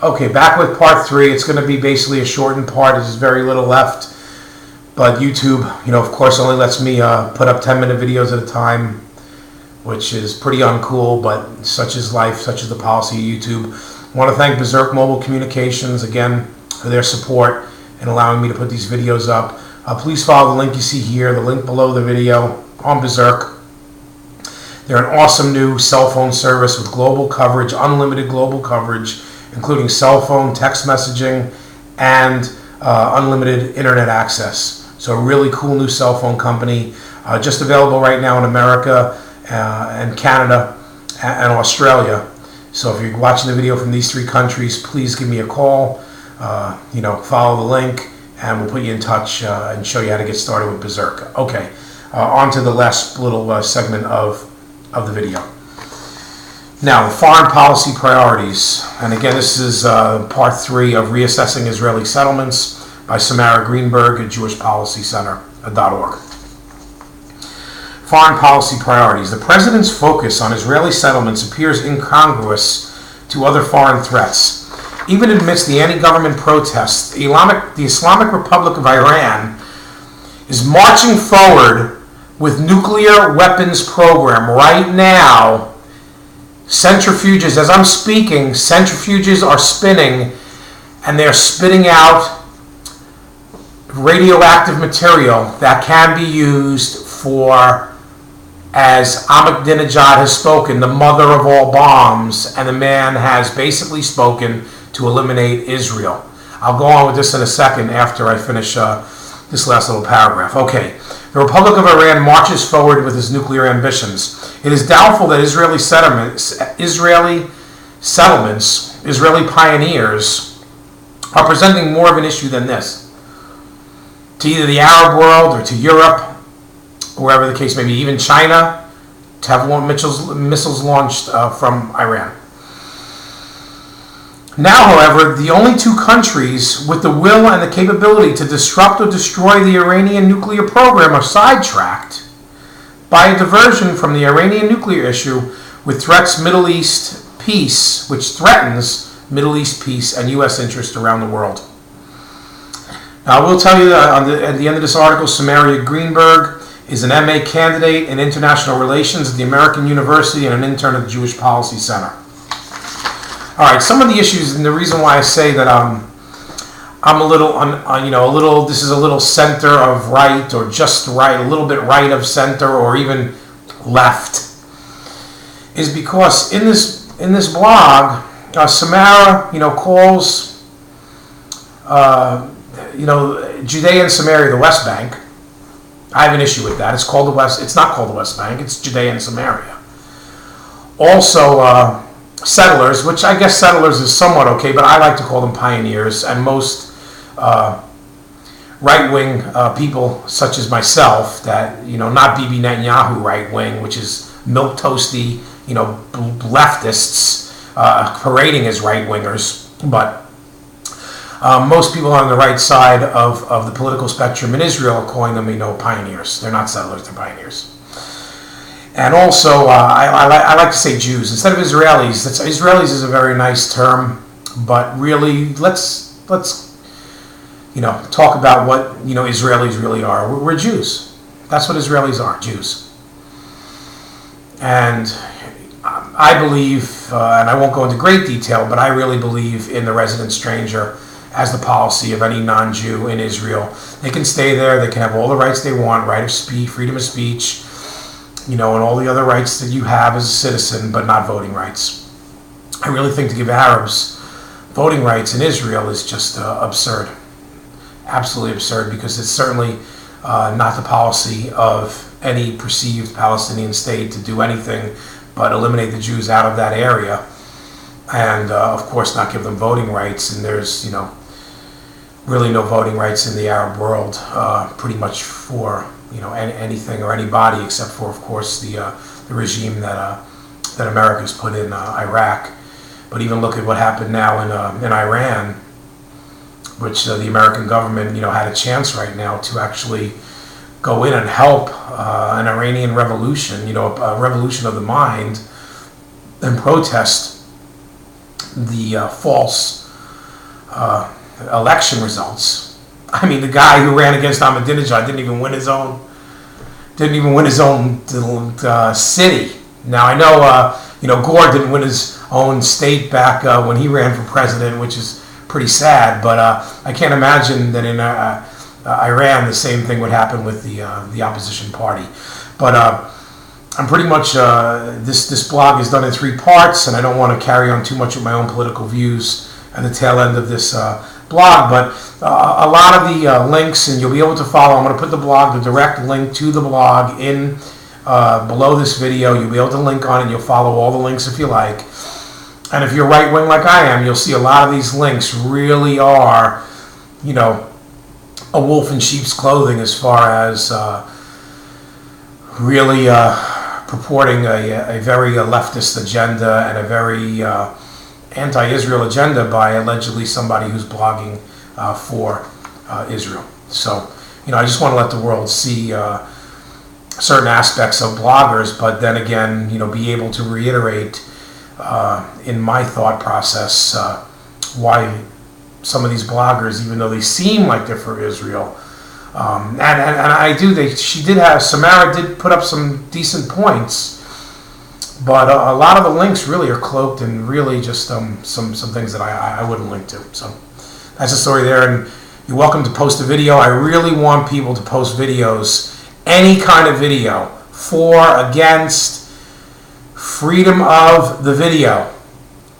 Okay, back with part 3. It's going to be basically a shortened part. There's very little left. But YouTube, of course, only lets me put up 10-minute videos at a time, which is pretty uncool, but such is life, such is the policy of YouTube. I want to thank Berserk Mobile Communications, again, for their support in allowing me to put these videos up. Please follow the link you see here, the link below the video on Berserk. They're an awesome new cell phone service with global coverage, unlimited global coverage, including cell phone, text messaging, and unlimited internet access. So a really cool new cell phone company, just available right now in America and Canada and Australia. So if you're watching the video from these 3 countries, please give me a call. Follow the link, and we'll put you in touch and show you how to get started with Berserk. Okay, on to the last little segment of the video. Now, the foreign policy priorities. And again, this is part 3 of Reassessing Israeli Settlements by Samara Greenberg at JewishPolicyCenter.org. Foreign policy priorities. The president's focus on Israeli settlements appears incongruous to other foreign threats. Even amidst the anti-government protests, the Islamic Republic of Iran is marching forward with nuclear weapons program. Right now, centrifuges, as I'm speaking, centrifuges are spinning, and they're spitting out radioactive material that can be used for, as Ahmadinejad has spoken, the mother of all bombs, and the man has basically spoken to eliminate Israel. I'll go on with this in a second after I finish this last little paragraph. Okay, the Republic of Iran marches forward with its nuclear ambitions. It is doubtful that Israeli settlements, Israeli pioneers, are presenting more of an issue than this to either the Arab world or to Europe, wherever the case may be, even China, to have missiles launched from Iran. Now, however, the only 2 countries with the will and the capability to disrupt or destroy the Iranian nuclear program are sidetracked by a diversion from the Iranian nuclear issue with threats Middle East peace, which threatens Middle East peace and U.S. interest around the world. Now, I will tell you that at the end of this article, Samara Greenberg is an MA candidate in international relations at the American University and an intern at the Jewish Policy Center. All right, some of the issues, and the reason why I say that I'm a little, this is a little center of right, or just right, a little bit right of center, or even left, is because in this blog, Samara, calls Judea and Samaria the West Bank. I have an issue with that. It's not called the West Bank. It's Judea and Samaria. Also, settlers, which I guess settlers is somewhat okay, but I like to call them pioneers. And most right-wing people, such as myself, that not Bibi Netanyahu right-wing, which is milquetoasty, leftists parading as right-wingers, but most people on the right side of the political spectrum in Israel are calling them, pioneers. They're not settlers; they're pioneers. And also, I like to say Jews instead of Israelis. Israelis is a very nice term, but really, let's talk about what Israelis really are. We're Jews. That's what Israelis are, Jews. And I believe, and I won't go into great detail, but I really believe in the resident stranger as the policy of any non-Jew in Israel. They can stay there. They can have all the rights they want, right of speech, freedom of speech, and all the other rights that you have as a citizen, but not voting rights. I really think to give Arabs voting rights in Israel is just absurd. Absolutely absurd, because it's certainly not the policy of any perceived Palestinian state to do anything but eliminate the Jews out of that area and, of course, not give them voting rights. And there's, really no voting rights in the Arab world, pretty much for anything or anybody, except for, of course, the regime that America's put in Iraq. But even look at what happened now in Iran, which the American government had a chance right now to actually go in and help an Iranian revolution, a revolution of the mind, and protest the false election results. I mean, the guy who ran against Ahmadinejad didn't even win his own city. Now I know, Gore didn't win his own state back when he ran for president, which is pretty sad. But I can't imagine that in Iran the same thing would happen with the opposition party. But I'm pretty much this blog is done in 3 parts, and I don't want to carry on too much with my own political views at the tail end of this blog. But a lot of the links, and you'll be able to follow. I'm going to put the direct link to the blog in below this video. You'll be able to link on it. You'll follow all the links if you like. And if you're right wing like I am, you'll see a lot of these links really are, a wolf in sheep's clothing as far as really purporting a very leftist agenda and a very anti-Israel agenda by allegedly somebody who's blogging for Israel. So, I just want to let the world see certain aspects of bloggers, but then again, be able to reiterate in my thought process why some of these bloggers, even though they seem like they're for Israel, and Samara did put up some decent points, but a lot of the links really are cloaked in really just some things that I wouldn't link to. So that's the story there, and you're welcome to post a video. I really want people to post videos, any kind of video, for, against. Freedom of the video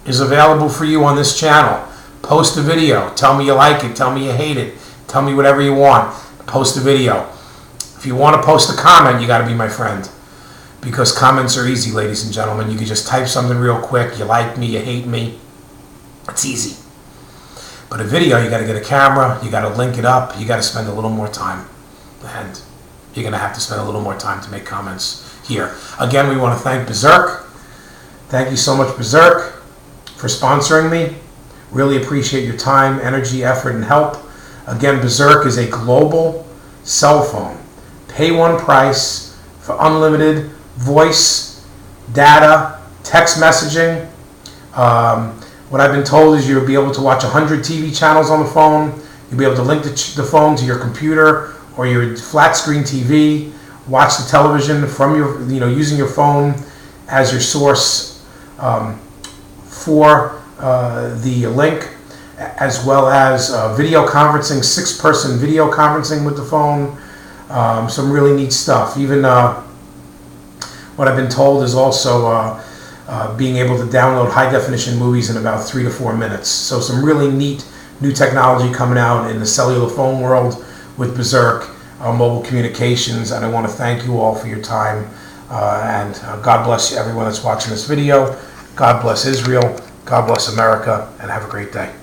is available for you on this channel. Post a video. Tell me you like it. Tell me you hate it. Tell me whatever you want. Post a video. If you want to post a comment, you got to be my friend. Because comments are easy, ladies and gentlemen. You can just type something real quick. You like me, you hate me. It's easy. But a video, you got to get a camera. You got to link it up. You got to spend a little more time. And you're going to have to spend a little more time to make comments here. Again, we want to thank Berserk. Thank you so much, Berserk, for sponsoring me. Really appreciate your time, energy, effort, and help. Again, Berserk is a global cell phone. Pay one price for unlimited voice, data, text messaging. What I've been told is you'll be able to watch 100 TV channels on the phone. You'll be able to link the phone to your computer or your flat screen TV. Watch the television from your, using your phone as your source for the link, as well as video conferencing, 6-person video conferencing with the phone. Some really neat stuff. Even what I've been told is also being able to download high-definition movies in about 3 to 4 minutes. So some really neat new technology coming out in the cellular phone world with Berserk Mobile Communications, and I want to thank you all for your time, and God bless everyone that's watching this video. God bless Israel, God bless America, and have a great day.